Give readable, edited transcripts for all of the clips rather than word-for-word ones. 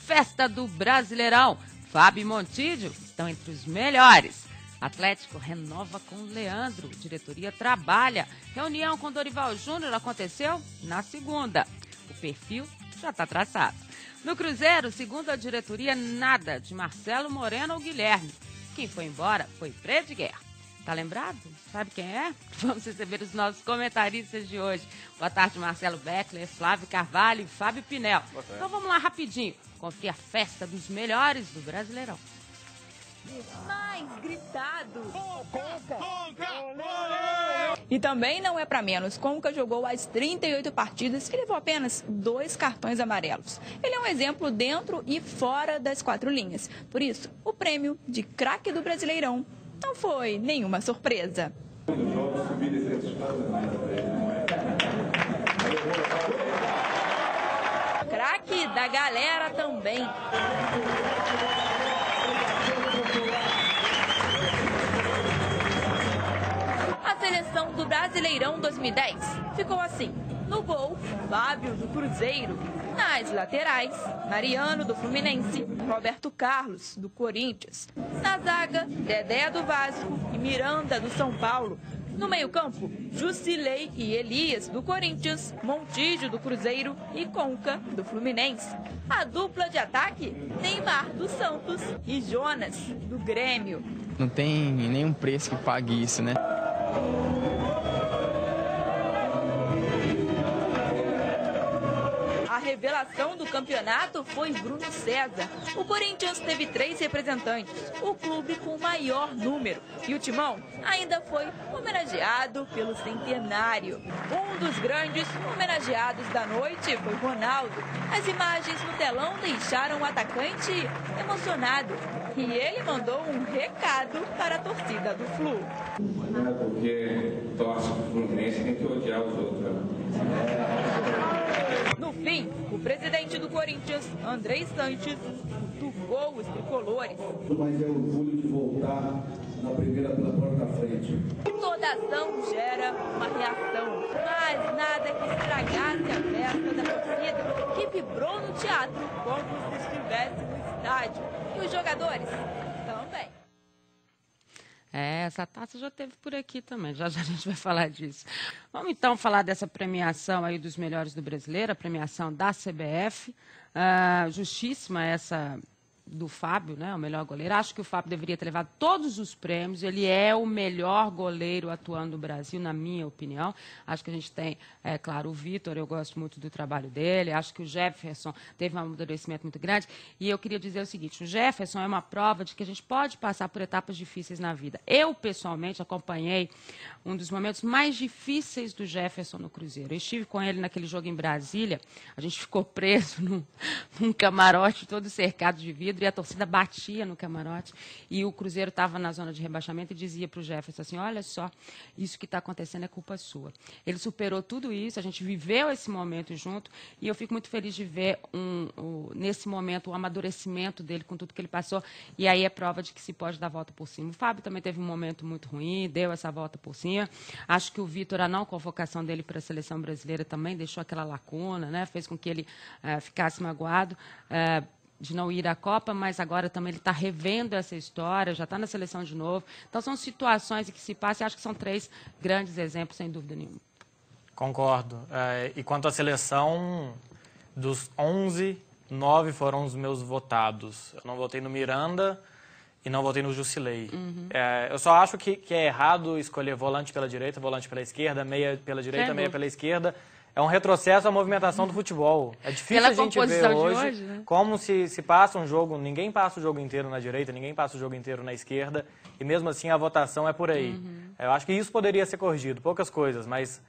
festa do Brasileirão. Fábio e Montijo estão entre os melhores. Atlético renova com Leandro, diretoria trabalha. Reunião com Dorival Júnior aconteceu na segunda. O perfil já está traçado. No Cruzeiro, segundo a diretoria, nada de Marcelo Moreno ou Guilherme. Quem foi embora foi Fred Guerra. Tá lembrado? Sabe quem é? Vamos receber os nossos comentaristas de hoje. Boa tarde, Marcelo Beckler, Flávio Carvalho e Fábio Pinel. Então vamos lá rapidinho, conferir a festa dos melhores do Brasileirão. Mais gritado. E também não é para menos. Conca jogou as 38 partidas e levou apenas 2 cartões amarelos. Ele é um exemplo dentro e fora das 4 linhas. Por isso, o prêmio de craque do Brasileirão não foi nenhuma surpresa. Craque da galera também. A seleção do Brasileirão 2010 ficou assim. No gol, Fábio do Cruzeiro. Nas laterais, Mariano do Fluminense, Roberto Carlos do Corinthians. Na zaga, Dedé do Vasco e Miranda do São Paulo. No meio-campo, Jusilei e Elias do Corinthians, Montijo do Cruzeiro e Conca do Fluminense. A dupla de ataque, Neymar do Santos e Jonas do Grêmio. Não tem nenhum preço que pague isso, né? A revelação do campeonato foi Bruno César. O Corinthians teve 3 representantes, o clube com o maior número. E o Timão ainda foi homenageado pelo centenário. Um dos grandes homenageados da noite foi Ronaldo. As imagens no telão deixaram o atacante emocionado. E ele mandou um recado para a torcida do Flu. Não é porque torce pro Fluminense tem que odiar os outros. No fim, o presidente do Corinthians, Andrei Sanches, cutucou os tricolores. Mas é orgulho de voltar na primeira pela porta da frente. Toda ação gera uma reação, mas nada que estragasse a festa da torcida, que vibrou no teatro como se estivesse no estádio. E os jogadores também. Essa taça já teve por aqui também, já a gente vai falar disso. Vamos então falar dessa premiação aí dos melhores do Brasileiro, a premiação da CBF. Justíssima essa do Fábio, né, o melhor goleiro. Acho que o Fábio deveria ter levado todos os prêmios. Ele é o melhor goleiro atuando no Brasil, na minha opinião. Acho que a gente tem, claro, o Vitor, eu gosto muito do trabalho dele. Acho que o Jefferson teve um amadurecimento muito grande. E eu queria dizer o seguinte, o Jefferson é uma prova de que a gente pode passar por etapas difíceis na vida. Eu, pessoalmente, acompanhei um dos momentos mais difíceis do Jefferson no Cruzeiro. Eu estive com ele naquele jogo em Brasília. A gente ficou preso num camarote todo cercado de vidro. E a torcida batia no camarote e o Cruzeiro estava na zona de rebaixamento e dizia para o Jefferson assim, olha só, isso que está acontecendo é culpa sua. Ele superou tudo isso, a gente viveu esse momento junto e eu fico muito feliz de ver nesse momento o amadurecimento dele com tudo que ele passou e aí é prova de que se pode dar a volta por cima. O Fábio também teve um momento muito ruim, deu essa volta por cima. Acho que o Vitor, a não convocação dele para a seleção brasileira também deixou aquela lacuna, né? Fez com que ele ficasse magoado. De não ir à Copa, mas agora também ele está revendo essa história, já está na seleção de novo. Então, são situações que se passam e acho que são 3 grandes exemplos, sem dúvida nenhuma. Concordo. E quanto à seleção, dos 11, 9 foram os meus votados. Eu não votei no Miranda e não votei no Jusilei. Eu só acho que é errado escolher volante pela direita, volante pela esquerda, meia pela direita, meia pela esquerda. É um retrocesso à movimentação do futebol. É difícil a gente ver hoje, né? Como se passa um jogo, ninguém passa o jogo inteiro na direita, ninguém passa o jogo inteiro na esquerda, e mesmo assim a votação é por aí. Eu acho que isso poderia ser corrigido, poucas coisas, mas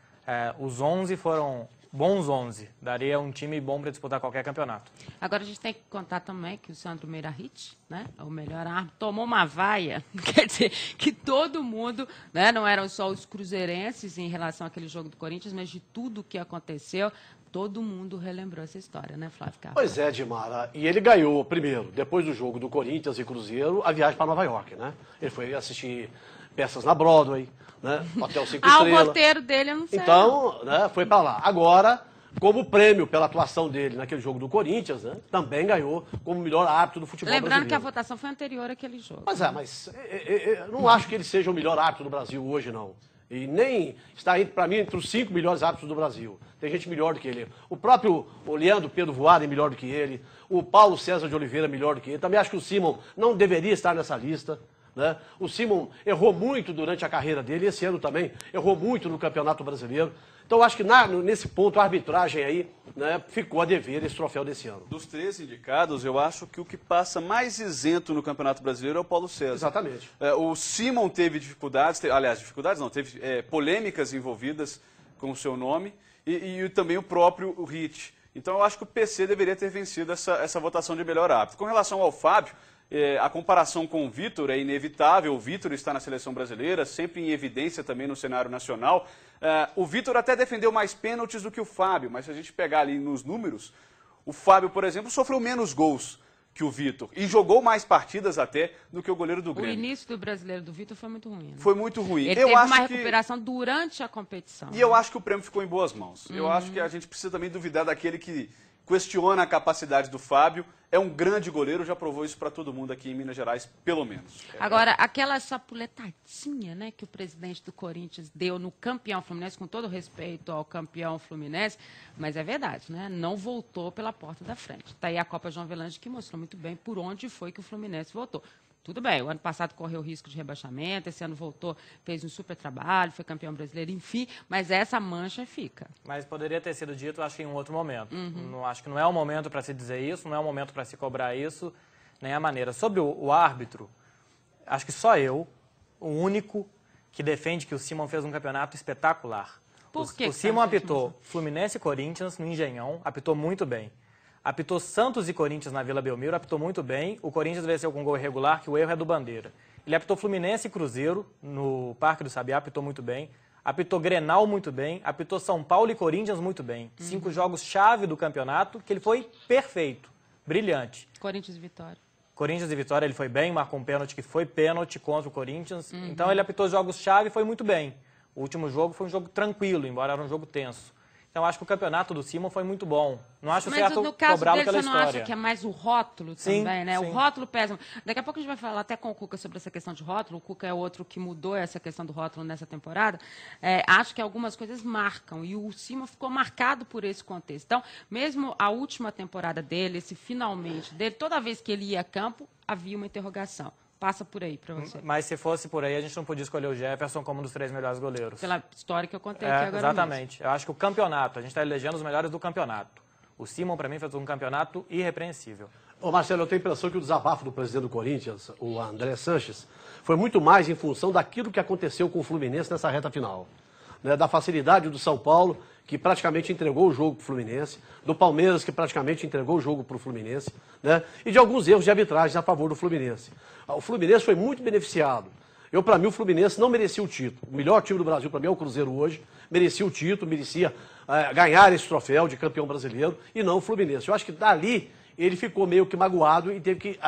os 11 foram bons 11. Daria um time bom para disputar qualquer campeonato. Agora a gente tem que contar também que o Sandro Meirahit, né, o melhor árbitro, tomou uma vaia. Quer dizer, que todo mundo, né, não eram só os cruzeirenses em relação àquele jogo do Corinthians, mas de tudo o que aconteceu, todo mundo relembrou essa história, né, Flávio Carvalho? Pois é, Dimara. E ele ganhou, primeiro, depois do jogo do Corinthians e Cruzeiro, a viagem para Nova York, né? Ele foi assistir peças na Broadway, né? Hotel 5 estrelas. O roteiro dele eu não sei. Então, né, foi para lá. Agora, como prêmio pela atuação dele naquele jogo do Corinthians, né, também ganhou como melhor árbitro do futebol Lembrando brasileiro. que a votação foi anterior àquele jogo. Mas eu não acho que ele seja o melhor árbitro do Brasil hoje, não. E nem está, para mim, entre os 5 melhores árbitros do Brasil. Tem gente melhor do que ele. O próprio Leandro Pedro Voaden é melhor do que ele. O Paulo César de Oliveira é melhor do que ele. Também acho que o Simon não deveria estar nessa lista. Né? O Simon errou muito durante a carreira dele. E esse ano também errou muito no Campeonato Brasileiro. Então, acho que nesse ponto, a arbitragem aí, né, ficou a dever esse troféu desse ano. Dos 3 indicados, eu acho que o que passa mais isento no Campeonato Brasileiro é o Paulo César. Exatamente. O Simon teve dificuldades, teve polêmicas envolvidas com o seu nome e também o próprio Ritt. Então, eu acho que o PC deveria ter vencido essa votação de melhor árbitro. Com relação ao Fábio, a comparação com o Vitor é inevitável. O Vitor está na seleção brasileira, sempre em evidência também no cenário nacional. O Vitor até defendeu mais pênaltis do que o Fábio, mas se a gente pegar ali nos números, o Fábio, por exemplo, sofreu menos gols que o Vitor e jogou mais partidas até do que o goleiro do Grêmio. O início do brasileiro do Vitor foi muito ruim. Né? Foi muito ruim. Ele teve uma recuperação durante a competição. E eu acho que o prêmio ficou em boas mãos. Eu acho que a gente precisa também duvidar daquele que questiona a capacidade do Fábio. É um grande goleiro, já provou isso para todo mundo aqui em Minas Gerais, pelo menos. Agora, aquela chapuletadinha, né, que o presidente do Corinthians deu no campeão Fluminense, com todo respeito ao campeão Fluminense, mas é verdade, né? Não voltou pela porta da frente. Está aí a Copa João Avelange, que mostrou muito bem por onde foi que o Fluminense voltou. Tudo bem, o ano passado correu risco de rebaixamento, esse ano voltou, fez um super trabalho, foi campeão brasileiro, enfim, mas essa mancha fica. Mas poderia ter sido dito, acho que em um outro momento. Não, acho que não é o momento para se dizer isso, não é o momento para se cobrar isso, nem a maneira. Sobre o árbitro, acho que só eu, o único, que defende que o Simon fez um campeonato espetacular. Por que o Simon apitou Fluminense e Corinthians no Engenhão, apitou muito bem. Apitou Santos e Corinthians na Vila Belmiro, apitou muito bem. O Corinthians venceu com gol irregular, que o erro é do Bandeira. Ele apitou Fluminense e Cruzeiro no Parque do Sabiá, apitou muito bem. Apitou Grenal muito bem. Apitou São Paulo e Corinthians muito bem. 5 jogos-chave do campeonato, que ele foi perfeito, brilhante. Corinthians e Vitória. Corinthians e Vitória ele foi bem, marcou um pênalti que foi pênalti contra o Corinthians. Então ele apitou jogos-chave e foi muito bem. O último jogo foi um jogo tranquilo, embora era um jogo tenso. Então, acho que o campeonato do Simon foi muito bom. Não acho certo cobrá-lo pela história. Mas no caso dele, você não acha que é mais o rótulo também, né? Sim. O rótulo pesa. Daqui a pouco a gente vai falar até com o Cuca sobre essa questão de rótulo. O Cuca é outro que mudou essa questão do rótulo nessa temporada. Acho que algumas coisas marcam. E o Simon ficou marcado por esse contexto. Então, mesmo a última temporada dele, esse finalmente dele, toda vez que ele ia a campo, havia uma interrogação. Passa por aí para você. Mas se fosse por aí, a gente não podia escolher o Jefferson como um dos 3 melhores goleiros. Pela história que eu contei aqui agora exatamente. Mesmo. Eu acho que o campeonato, a gente está elegendo os melhores do campeonato. O Simon, para mim, fez um campeonato irrepreensível. Ô Marcelo, eu tenho a impressão que o desabafo do presidente do Corinthians, o André Sanches, foi muito mais em função daquilo que aconteceu com o Fluminense nessa reta final. Né? Da facilidade do São Paulo, que praticamente entregou o jogo para o Fluminense, do Palmeiras, que praticamente entregou o jogo para o Fluminense, né? E de alguns erros de arbitragem a favor do Fluminense. O Fluminense foi muito beneficiado. Para mim, o Fluminense não merecia o título. O melhor time do Brasil, para mim, é o Cruzeiro hoje. Merecia o título, merecia ganhar esse troféu de campeão brasileiro, e não o Fluminense. Eu acho que dali ele ficou meio que magoado e teve que...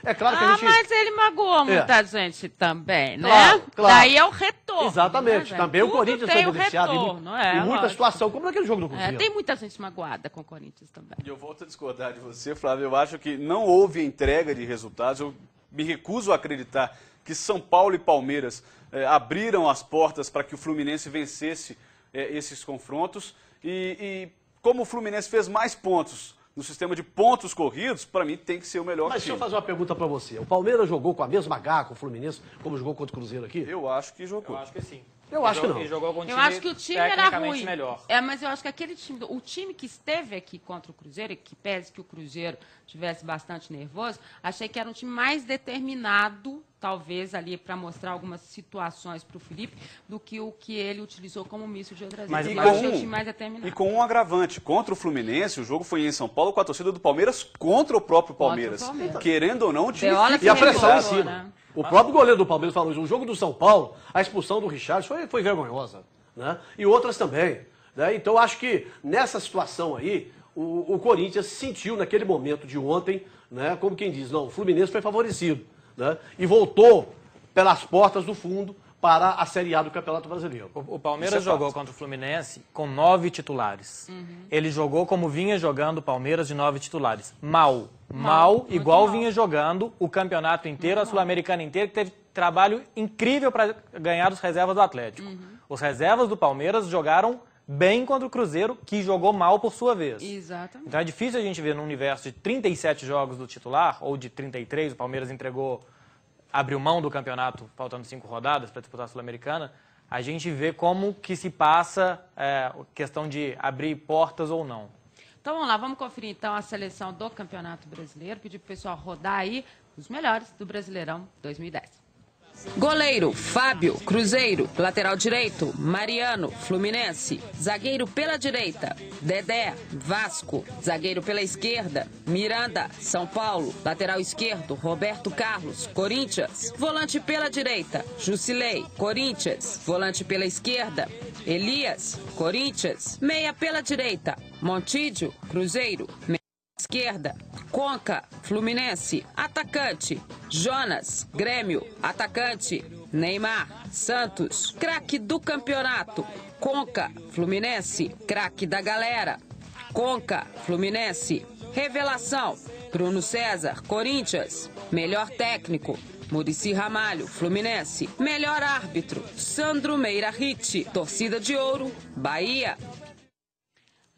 É claro que a gente... mas ele magoou muita gente também, né? Claro. Daí é o retorno. Exatamente. Né, também o Corinthians foi beneficiado em muita lógico. situação, como naquele jogo do Cruzeiro. Tem muita gente magoada com o Corinthians também. E eu volto a discordar de você, Flávio. Eu acho que não houve entrega de resultados. Eu me recuso a acreditar que São Paulo e Palmeiras abriram as portas para que o Fluminense vencesse esses confrontos. E como o Fluminense fez mais pontos no sistema de pontos corridos, para mim tem que ser o melhor Mas time. deixa eu fazer uma pergunta para você. O Palmeiras jogou com a mesma garra com o Fluminense, como jogou contra o Cruzeiro aqui? Eu acho que jogou. Eu acho que sim. Eu acho que não. E jogou com um time eu acho que o time era ruim. Melhor. Mas eu acho que aquele time, o time que esteve aqui contra o Cruzeiro, e que pese que o Cruzeiro tivesse bastante nervoso, achei que era um time mais determinado, talvez ali para mostrar algumas situações para o Felipe, do que o que ele utilizou como misto de outras vezes. Mas achei o time mais determinado. E com um agravante, contra o Fluminense, o jogo foi em São Paulo com a torcida do Palmeiras contra o próprio Palmeiras. Querendo ou não, o time e a pressão em cima. Né? O próprio goleiro do Palmeiras falou isso. O jogo do São Paulo, a expulsão do Richard foi vergonhosa. Né? E outras também. Né? Então, acho que nessa situação aí, o Corinthians sentiu naquele momento de ontem, né, como quem diz, não, o Fluminense foi favorecido. Né? E voltou pelas portas do fundo para a Série A do Campeonato Brasileiro. O Palmeiras jogou contra o Fluminense com 9 titulares. Ele jogou como vinha jogando o Palmeiras de 9 titulares. Mal, igual vinha jogando o campeonato inteiro, a Sul-Americana inteira, que teve trabalho incrível para ganhar dos reservas do Atlético. Os reservas do Palmeiras jogaram bem contra o Cruzeiro, que jogou mal por sua vez. Exatamente. Então é difícil a gente ver num universo de 37 jogos do titular, ou de 33, o Palmeiras abriu mão do campeonato, faltando 5 rodadas para disputar a Sul-Americana, a gente vê como que se passa a questão de abrir portas ou não. Então vamos lá, vamos conferir então a seleção do Campeonato Brasileiro, pedir para o pessoal rodar aí os melhores do Brasileirão 2010. Goleiro, Fábio, Cruzeiro. Lateral direito, Mariano, Fluminense. Zagueiro pela direita, Dedé, Vasco. Zagueiro pela esquerda, Miranda, São Paulo. Lateral esquerdo, Roberto Carlos, Corinthians. Volante pela direita, Jusilei, Corinthians. Volante pela esquerda, Elias, Corinthians. Meia pela direita, Montijo, Cruzeiro. Esquerda, Conca, Fluminense. Atacante, Jonas, Grêmio. Atacante, Neymar, Santos. Craque do campeonato, Conca, Fluminense. Craque da galera, Conca, Fluminense. Revelação, Bruno César, Corinthians. Melhor técnico, Muricy Ramalho, Fluminense. Melhor árbitro, Sandro Meira Hit. Torcida de Ouro, Bahia.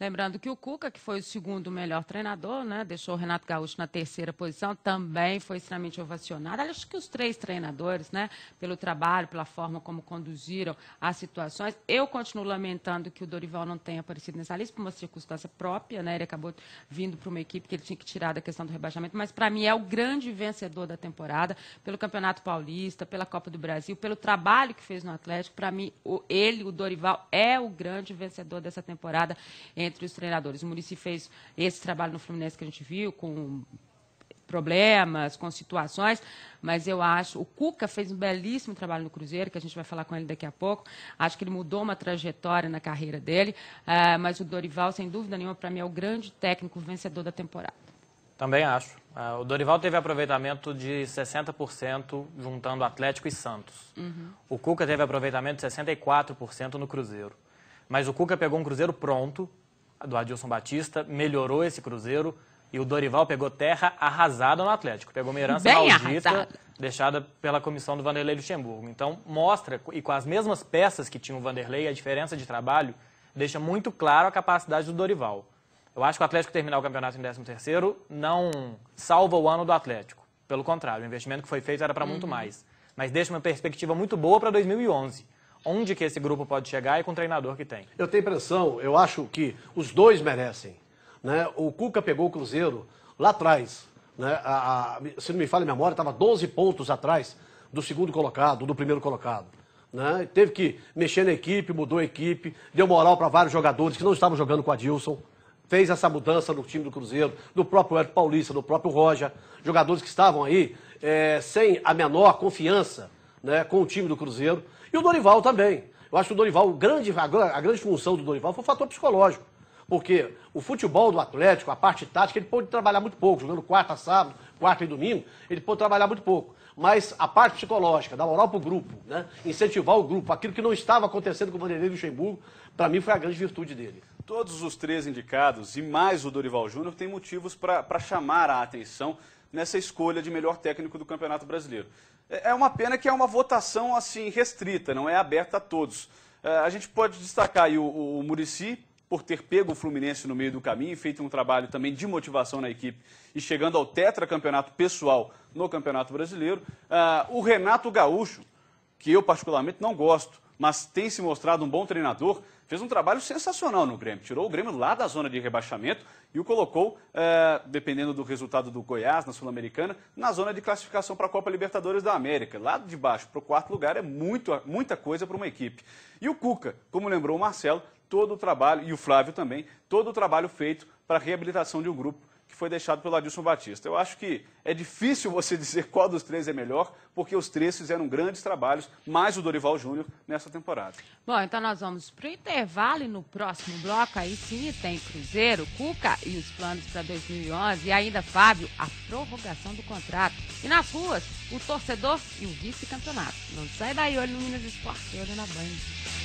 Lembrando que o Cuca, que foi o segundo melhor treinador, né, deixou o Renato Gaúcho na terceira posição, também foi extremamente ovacionado. Acho que os 3 treinadores, né, pelo trabalho, pela forma como conduziram as situações. Eu continuo lamentando que o Dorival não tenha aparecido nessa lista por uma circunstância própria, né, ele acabou vindo para uma equipe que ele tinha que tirar da questão do rebaixamento, mas para mim é o grande vencedor da temporada, pelo Campeonato Paulista, pela Copa do Brasil, pelo trabalho que fez no Atlético. Para mim, o Dorival, é o grande vencedor dessa temporada entre os treinadores. O Muricy fez esse trabalho no Fluminense que a gente viu, com problemas, com situações, mas eu acho... O Cuca fez um belíssimo trabalho no Cruzeiro, que a gente vai falar com ele daqui a pouco. Acho que ele mudou uma trajetória na carreira dele, mas o Dorival, sem dúvida nenhuma, para mim é o grande técnico vencedor da temporada. Também acho. O Dorival teve aproveitamento de 60% juntando Atlético e Santos. O Cuca teve aproveitamento de 64% no Cruzeiro. Mas o Cuca pegou um Cruzeiro pronto, do Adilson Batista, melhorou esse Cruzeiro, e o Dorival pegou terra arrasada no Atlético. Pegou uma herança maldita deixada pela comissão do Vanderlei Luxemburgo. Então, mostra, e com as mesmas peças que tinha o Vanderlei, a diferença de trabalho, deixa muito claro a capacidade do Dorival. Eu acho que o Atlético terminar o campeonato em 13º não salva o ano do Atlético. Pelo contrário, o investimento que foi feito era para muito mais. Mas deixa uma perspectiva muito boa para 2011. Onde que esse grupo pode chegar e com o treinador que tem? Eu tenho impressão, eu acho que os dois merecem. Né? O Cuca pegou o Cruzeiro lá atrás. Né? Se não me falha a memória, estava 12 pontos atrás do segundo colocado, do primeiro colocado. Né? Teve que mexer na equipe, mudou a equipe, deu moral para vários jogadores que não estavam jogando com a Adilson. Fez essa mudança no time do Cruzeiro, do próprio Hélio Paulista, do próprio Roja. Jogadores que estavam aí sem a menor confiança, né, com o time do Cruzeiro. E o Dorival também. Eu acho que o Dorival, a grande função do Dorival foi o fator psicológico. Porque o futebol do Atlético, a parte tática, ele pôde trabalhar muito pouco. Jogando quarta, sábado, quarta e domingo, ele pôde trabalhar muito pouco. Mas a parte psicológica, dar moral para o grupo, né, incentivar o grupo, aquilo que não estava acontecendo com o Vanderlei Luxemburgo, para mim foi a grande virtude dele. Todos os 3 indicados, e mais o Dorival Júnior, têm motivos para chamar a atenção nessa escolha de melhor técnico do Campeonato Brasileiro. É uma pena que é uma votação assim restrita, não é aberta a todos. A gente pode destacar aí o Muricy, por ter pego o Fluminense no meio do caminho e feito um trabalho também de motivação na equipe e chegando ao tetracampeonato pessoal no Campeonato Brasileiro. O Renato Gaúcho, que eu particularmente não gosto, mas tem se mostrado um bom treinador, fez um trabalho sensacional no Grêmio. Tirou o Grêmio lá da zona de rebaixamento e o colocou, dependendo do resultado do Goiás na Sul-Americana, na zona de classificação para a Copa Libertadores da América. Lá de baixo para o 4º lugar é muita coisa para uma equipe. E o Cuca, como lembrou o Marcelo, todo o trabalho, e o Flávio também, todo o trabalho feito para a reabilitação de um grupo que foi deixado pelo Adilson Batista. Eu acho que é difícil você dizer qual dos três é melhor, porque os três fizeram grandes trabalhos, mais o Dorival Júnior, nessa temporada. Bom, então nós vamos para o intervalo e no próximo bloco aí sim tem Cruzeiro, Cuca e os planos para 2011 e ainda, Fábio, a prorrogação do contrato. E nas ruas, o torcedor e o vice-campeonato. Não sai daí, olho no Minas Esporte, olho na Band.